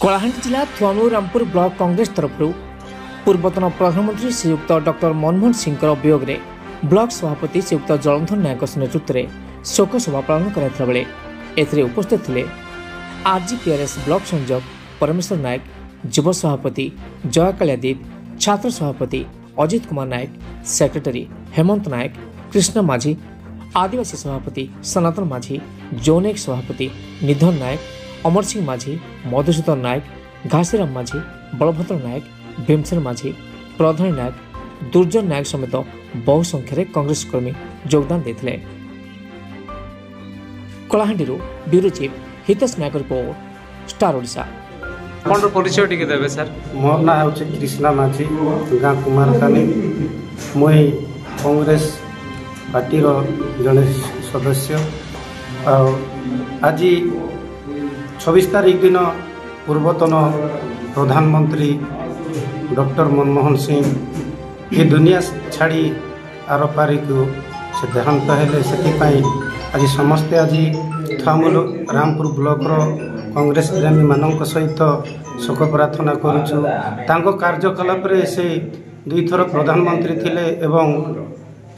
कलाहांडी जिला थुआमूर रामपुर ब्लॉक कांग्रेस तरफ पूर्वतन प्रधानमंत्री श्रीयुक्त डॉक्टर मनमोहन सिंह वियोग में ब्लॉक सभापति श्रीयुक्त जलंधर नायक नेतृत्व में शोक सभा पालन कराइथिला बेले एथिरे उपस्थित थे आरजीपीआरएस ब्लॉक संयोजक परमेश्वर नायक, युव सभापति जयकालिया दीप, छात्र सभापति अजित कुमार नायक, सेक्रेटरी हेमंत नायक, कृष्ण माझी, आदिवासी सभापति सनातन माझी, जौनेक सभापति निधन नायक, अमर सिंह माझी, मधुसूदन नायक, घासीराम माझी, बलभद्र नायक, भीमसेन माझी, प्रधानी नायक, दुर्जन नायक समेत बहु संख्यार कांग्रेस कर्मी योगदान देते। कलाहांडी ब्यूरो चीफ हितेश नायक रिपोर्ट, स्टार ओडिशा। परिचय टिके देबे सर। मोर ना हूँ कृष्णा माझी, गाँ कुमारखानी। मुई कांग्रेस पार्टी जड़े सदस्य। आज 26 तारीख दिन पूर्वतन प्रधानमंत्री डॉक्टर मनमोहन सिंह ये दुनिया छाड़ी आर पारी को से देहांत हेले से आज समस्ते आज थुआमूर रामपुर ब्लॉक कांग्रेस प्रेमी मानक सहित शोक प्रार्थना करुचु। तांको कार्यकलाप से 2 थर प्रधानमंत्री थिले एवं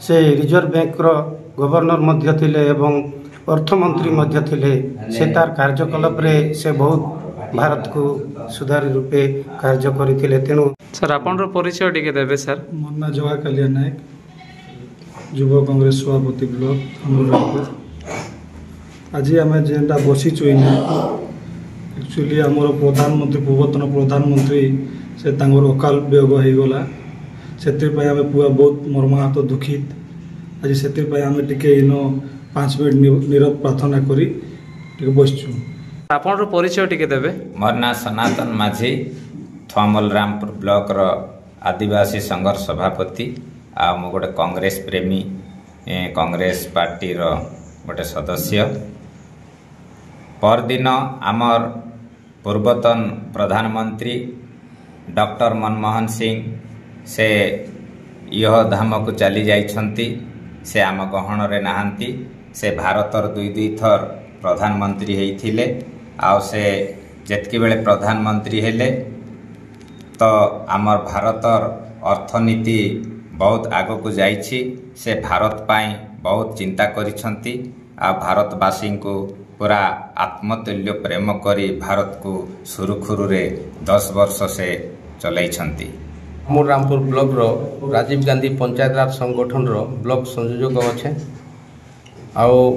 से रिजर्व बैंक गवर्नर मध्य थिले एवं अर्थमंत्री मध्य थिले। से तार कार्यकलाप से बहुत भारत को सुधारी रूपे कार्य करथिले। तेणु सर आपन परिचय टिके देबे सर। मोर ना जयकालिया नायक, युव कांग्रेस सभापति ब्लॉक रामपुर। आज आम जेनटा बसीचु एक्चुअली आमर प्रधानमंत्री पूर्वतन प्रधानमंत्री से अकाल वियोग हो गला। से आम पूरा बहुत मर्माहत दुखित। आज से आम टे इन 5 मिनट नीरव प्रार्थना करी बसचु। आपन परिचय टिके देबे। मोर ना सनातन माझी, थुआमूर रामपुर ब्लॉक आदिवासी संघर्ष सभापति। आ मो गोटे कांग्रेस प्रेमी कांग्रेस पार्टी गोटे सदस्य। परदिन आमर पूर्वतन प्रधानमंत्री डॉक्टर मनमोहन सिंह से यह धाम को चली जाइछंती। से आम गहन रे नहांती। से भारतर 2 थर प्रधानमंत्री होइथिले। आ से जेतकी बेले प्रधानमंत्री हेले तो आमर भारतर अर्थनीति बहुत आग को जाइछि। से भारत पाई बहुत चिंता करिछंती। आ भारतवासी को पूरा आत्मतुल्य प्रेम करी भारत को सुरुखुरु रे 10 वर्ष से चलाइछंती। मोर रामपुर ब्लॉक रो राजीव गांधी पंचायत राज संगठन रो ब्लॉक संयोजक अच्छे। आउ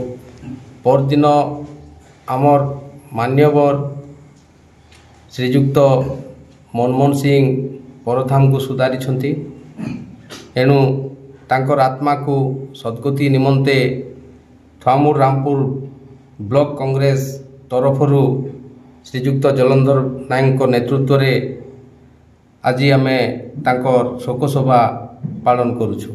परदिन आमर मान्यवर श्रीयुक्त मनमोहन सिंह परधाम को सुधारी। एणु तांकर आत्मा को सद्गति निमंते थुआमूर रामपुर ब्लॉक कांग्रेस तरफरु श्रीयुक्त जलंधर नायक नेतृत्व रे आज आमे तांकर शोक सभा पालन करुछु।